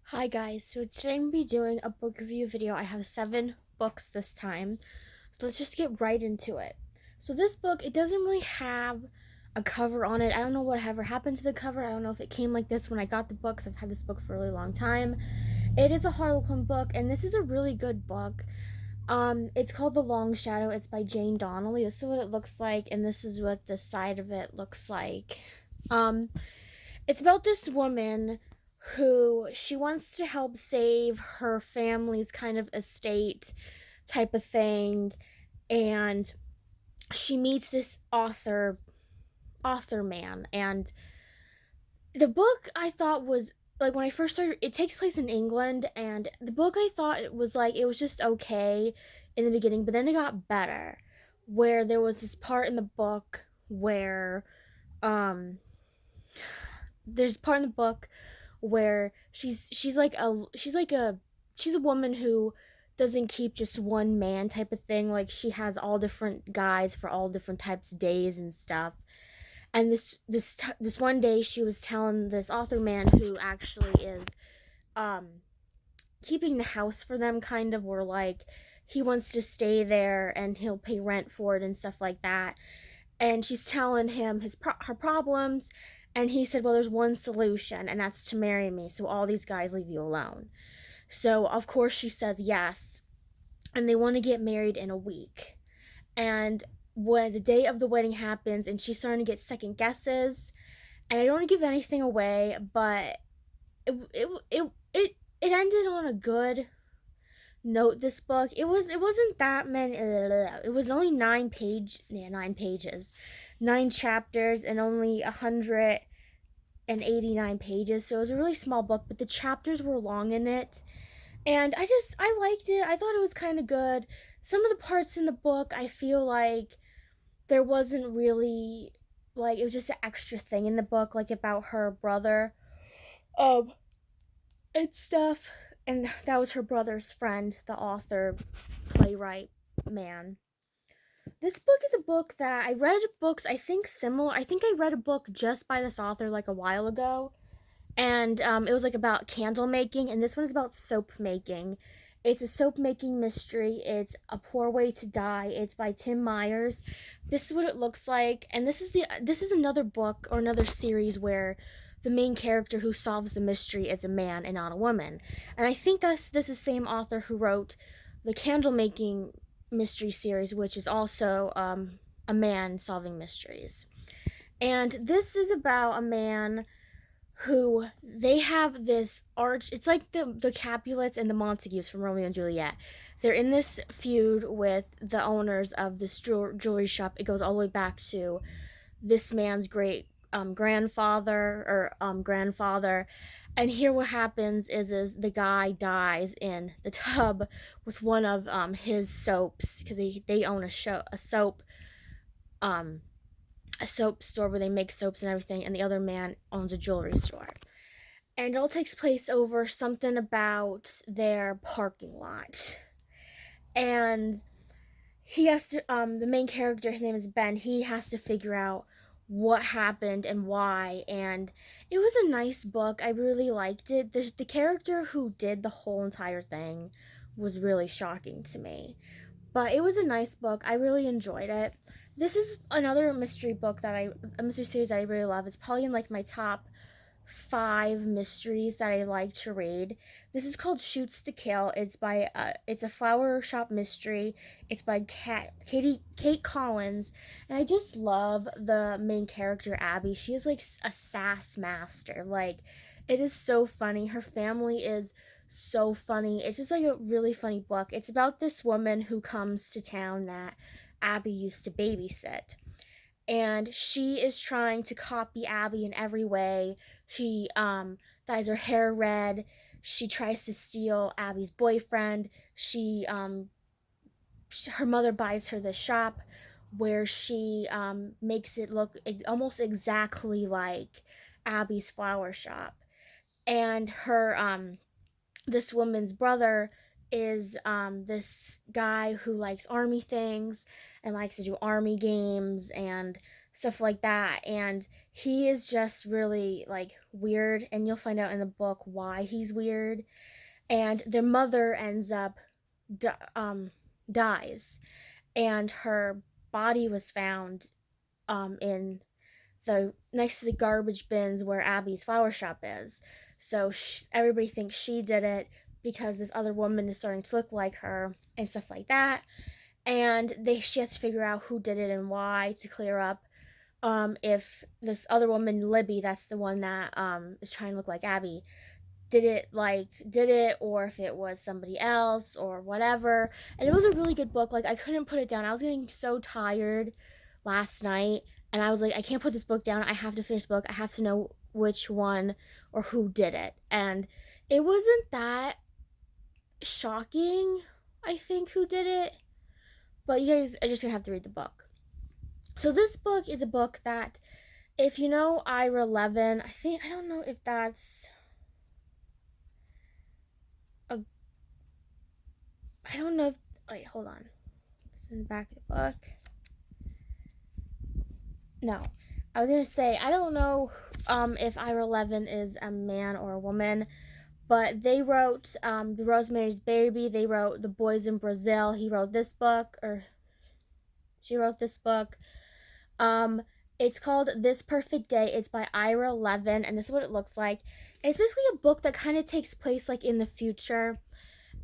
Hi guys, so today I'm going to be doing a book review video. I have 7 books this time, so let's just get right into it. So this book, it doesn't really have a cover on it. I don't know whatever happened to the cover. I don't know if it came like this when I got the book, 'cause I've had this book for a really long time. It is a Harlequin book, and this is a really good book. It's called The Long Shadow. It's by Jane Donnelly. This is what it looks like, and this is what the side of it looks like. Um, it's about this woman who she wants to help save her family's kind of estate type of thing, and she meets this author man. And the book I thought was like, when I first started, it takes place in England, and the book I thought it was like, it was just okay in the beginning, but then it got better, where there was this part in the book where um there's part in the book where she's a woman who doesn't keep just one man type of thing. Like, she has all different guys for all different types of days and stuff. And this one day she was telling this author man, who actually is um keeping the house for them, kind of, where like he wants to stay there and he'll pay rent for it and stuff like that. And she's telling him her problems, and he said, well, there's one solution, and that's to marry me, so all these guys leave you alone. So of course she says yes, and they want to get married in a week. And when the day of the wedding happens, and she's starting to get second guesses, and I don't want to give anything away, but it ended on a good note. This book, it wasn't that many. It was only 9 pages, 9 chapters, and only 189 pages. So it was a really small book, but the chapters were long in it, and I liked it. I thought it was kind of good. Some of the parts in the book, I feel like there wasn't really, like, it was just an extra thing in the book, like about her brother, um, and stuff. And that was her brother's friend, the author, playwright man. This book is a book that I read books, I think, similar. I think I read a book just by this author like a while ago, and it was like about candle making, and this one is about soap making. It's a soap making mystery. It's A Poor Way to Die. It's by Tim Myers. This is what it looks like, and this is another book or another series where the main character who solves the mystery is a man and not a woman. And I think this is the same author who wrote the candle making mystery series, which is also a man solving mysteries. And this is about a man who, they have this arch. It's like the Capulets and the Montagues from Romeo and Juliet. They're in this feud with the owners of this jewelry shop. It goes all the way back to this man's great grandfather. And here what happens is the guy dies in the tub with one of his soaps, because they own um a soap store where they make soaps and everything, and the other man owns a jewelry store. And it all takes place over something about their parking lot. And he has to, the main character, his name is Ben, he has to figure out what happened and why. And it was a nice book. I really liked it. The character who did the whole entire thing was really shocking to me, but it was a nice book. I really enjoyed it. This is another mystery book a mystery series that I really love. It's probably in like my top 5 mysteries that I like to read. This is called Shoots to Kill. It's a flower shop mystery. It's by Kate Collins, and I just love the main character, Abby. She is like a sass master. Like, it is so funny. Her family is so funny. It's just like a really funny book. It's about this woman who comes to town that Abby used to babysit, and she is trying to copy Abby in every way. She dyes her hair red. She tries to steal Abby's boyfriend. Her mother buys her the shop where she makes it look almost exactly like Abby's flower shop. And her this woman's brother is this guy who likes army things and likes to do army games and stuff like that. And he is just really like weird, and you'll find out in the book why he's weird. And their mother ends up dies, and her body was found in the next to the garbage bins where Abby's flower shop is. So everybody thinks she did it because this other woman is starting to look like her and stuff like that. And she has to figure out who did it and why to clear up if this other woman, Libby, that's the one that is trying to look like Abby, did it, or if it was somebody else or whatever. And it was a really good book. Like, I couldn't put it down. I was getting so tired last night, and I was like, I can't put this book down. I have to finish the book. I have to know which one or who did it. And it wasn't that shocking, I think, who did it, but you guys are just gonna have to read the book. So this book is a book that, if you know Ira Levin, I don't know if that's a, I don't know if, wait, hold on. It's in the back of the book. No. I was going to say, I don't know if Ira Levin is a man or a woman, but they wrote The Rosemary's Baby. They wrote The Boys in Brazil. He wrote this book, or she wrote this book. It's called This Perfect Day. It's by Ira Levin, and this is what it looks like. It's basically a book that kind of takes place like in the future,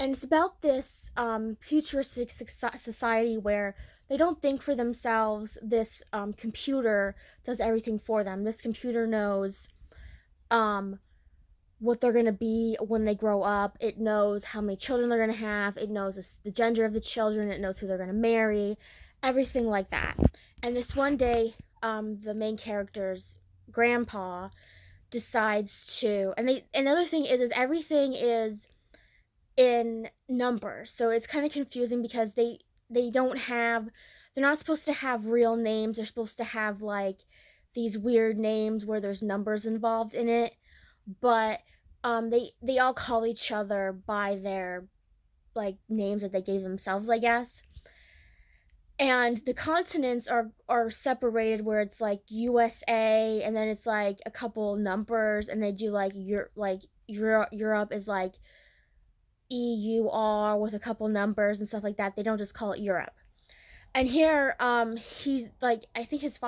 and it's about this futuristic society where they don't think for themselves. This computer does everything for them. This computer knows what they're going to be when they grow up. It knows how many children they're going to have. It knows the gender of the children. It knows who they're going to marry. Everything like that. And this one day, the main character's grandpa decides to, and the other thing is everything is in numbers. So it's kind of confusing because they're not supposed to have real names. They're supposed to have like these weird names where there's numbers involved in it. But they all call each other by their like names that they gave themselves, I guess. And the continents are separated where it's like USA, and then it's like a couple numbers, and they do like Europe is like EUR with a couple numbers and stuff like that. They don't just call it Europe. And here, he's like, I think his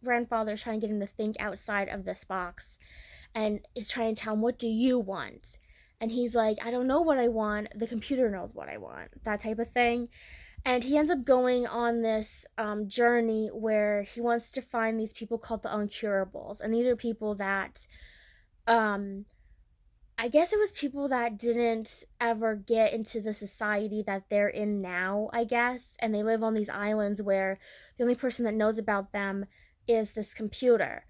grandfather is trying to get him to think outside of this box, and is trying to tell him, what do you want? And he's like, I don't know what I want. The computer knows what I want. That type of thing. And he ends up going on this journey where he wants to find these people called the Uncurables. And these are people that, I guess it was people that didn't ever get into the society that they're in now, I guess. And they live on these islands where the only person that knows about them is this computer.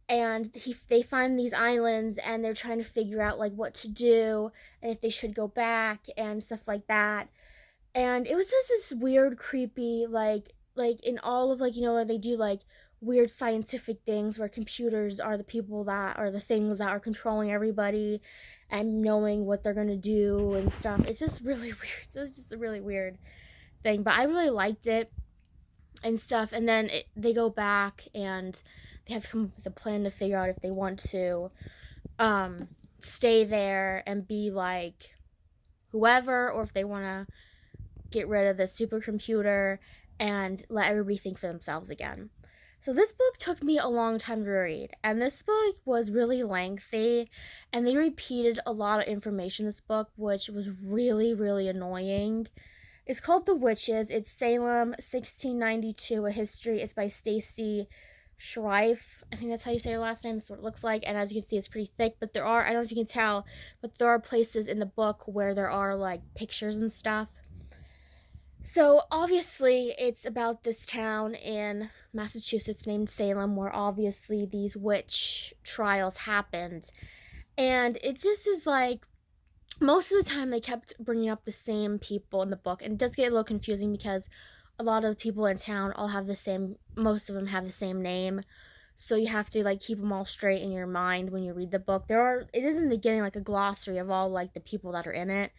And they find these islands, and they're trying to figure out like what to do and if they should go back and stuff like that. And it was just this weird, creepy, like in all of like, where they do like weird scientific things where computers are the people that are the things that are controlling everybody and knowing what they're gonna do and stuff. It's just really weird. It's just a really weird thing, but I really liked it and stuff. And then they go back, and they have to come up with a plan to figure out if they want to stay there and be like whoever, or if they want to get rid of the supercomputer and let everybody think for themselves again. So this book took me a long time to read, and this book was really lengthy, and they repeated a lot of information in this book, which was really, really annoying. It's called The Witches. It's Salem, 1692, a history. It's by Stacy Schiff. I think that's how you say her last name. That's what it looks like. And as you can see, it's pretty thick, but there are, I don't know if you can tell, but there are places in the book where there are like pictures and stuff. So obviously it's about this town in Massachusetts named Salem, where obviously these witch trials happened. And it just is like, most of the time they kept bringing up the same people in the book, and it does get a little confusing because a lot of the people in town all have most of them have the same name. So you have to like keep them all straight in your mind when you read the book. It is in the beginning like a glossary of all like the people that are in it.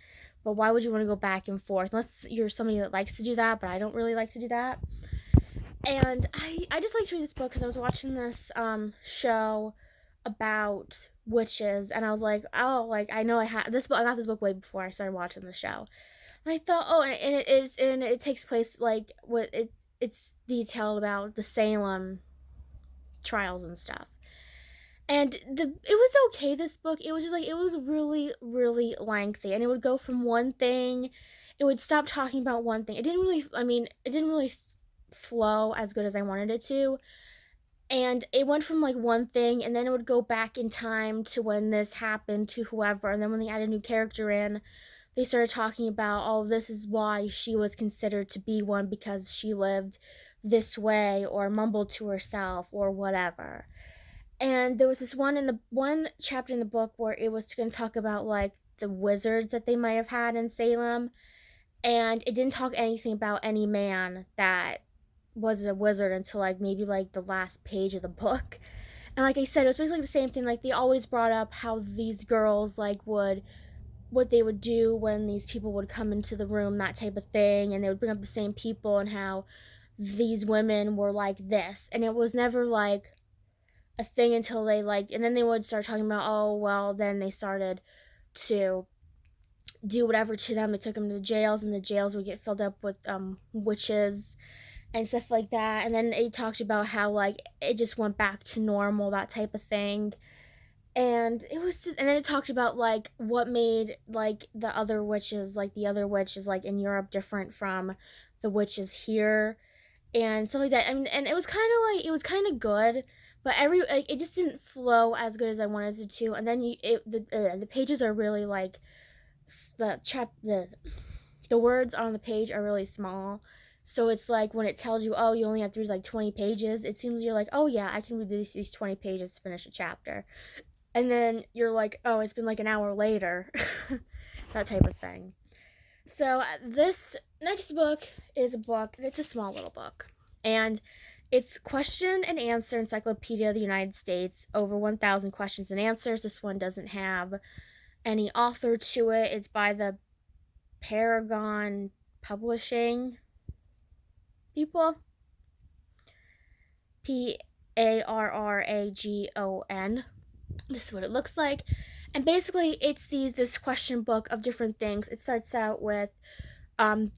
But why would you want to go back and forth? Unless you're somebody that likes to do that, but I don't really like to do that. And I just like to read this book because I was watching this show about witches, and I was like, oh, like I know I had this book. I got this book way before I started watching the show. And I thought, oh, and it is, and it takes place like what it's detailed about the Salem trials and stuff. And it was okay, this book. It was just like, it was really, really lengthy, and it would go from one thing, it would stop talking about one thing. It didn't really, I mean, it didn't really flow as good as I wanted it to. And it went from like one thing, and then it would go back in time to when this happened to whoever, and then when they added a new character in, they started talking about, oh, this is why she was considered to be one, because she lived this way or mumbled to herself or whatever. And there was this one chapter in the book where it was going to talk about like the wizards that they might have had in Salem, and it didn't talk anything about any man that was a wizard until like maybe like the last page of the book. And like I said, it was basically the same thing. Like they always brought up how these girls like would, what they would do when these people would come into the room, that type of thing, and they would bring up the same people and how these women were like this, and it was never like a thing until they like, and then they would start talking about, oh well, then they started to do whatever to them. It took them to the jails, and the jails would get filled up with witches and stuff like that. And then it talked about how like it just went back to normal, that type of thing. And it was just, and then it talked about like what made like the other witches, like the other witches like in Europe, different from the witches here and stuff like that. And it was kind of like, it was kind of good, but every like it just didn't flow as good as I wanted it to. And then the pages are really like the words on the page are really small. So it's like when it tells you, oh, you only have to read like 20 pages, it seems you're like, oh yeah, I can read these 20 pages to finish a chapter. And then you're like, oh, it's been like an hour later. That type of thing. So this next book is a book, it's a small little book. And it's question and answer Encyclopedia of the United States, over 1,000 questions and answers. This one doesn't have any author to it. It's by the Paragon Publishing people. Parragon. This is what it looks like. And basically it's this question book of different things. It starts out with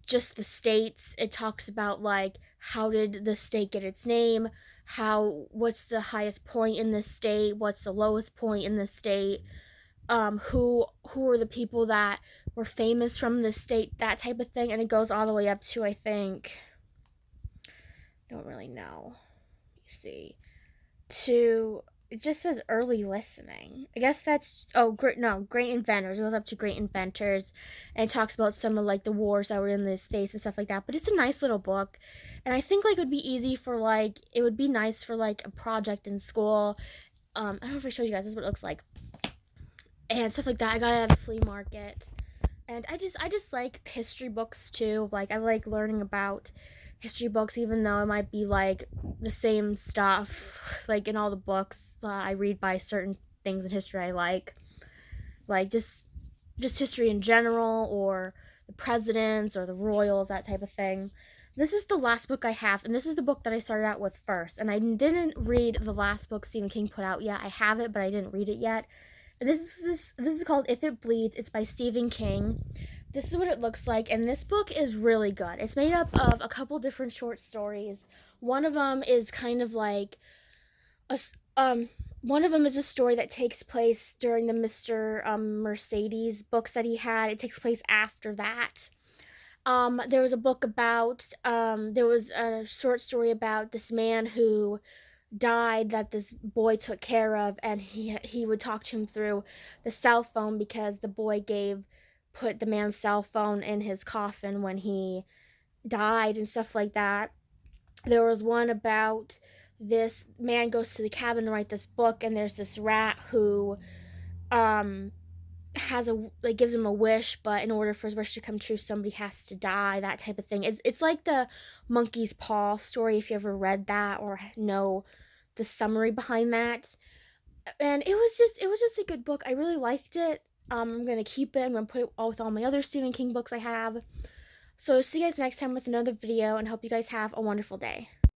just the states. It talks about like how did the state get its name, what's the highest point in this state, what's the lowest point in this state, who are the people that were famous from this state, that type of thing. And it goes all the way up to, I think, don't really know, you see, to, it just says early listening. I guess that's, great inventors. It goes up to great inventors, and it talks about some of like the wars that were in the States and stuff like that. But it's a nice little book, and I think like it would be easy for like, it would be nice for like a project in school. I don't know if I showed you guys, this is what it looks like and stuff like that. I got it at a flea market, and I just like history books too. Like I like learning about history books, even though it might be like the same stuff like in all the books I read by certain things in history I like just history in general, or the presidents or the royals, that type of thing. This is the last book I have, and this is the book that I started out with first, and I didn't read the last book Stephen King put out yet. I have it, but I didn't read it yet. And this is called If It Bleeds. It's by Stephen King. This is what it looks like, and this book is really good. It's made up of a couple different short stories. One of them is kind of like one of them is a story that takes place during the Mr. Mercedes books that he had. It takes place after that. There was a book about there was a short story about this man who died that this boy took care of, and he would talk to him through the cell phone, because the boy put the man's cell phone in his coffin when he died and stuff like that. There was one about this man goes to the cabin to write this book, and there's this rat who gives him a wish, but in order for his wish to come true, somebody has to die, that type of thing. It's like the monkey's paw story, if you ever read that or know the summary behind that. And it was just a good book. I really liked it. I'm gonna keep it. I'm gonna put it all with all my other Stephen King books I have. So see you guys next time with another video, and hope you guys have a wonderful day.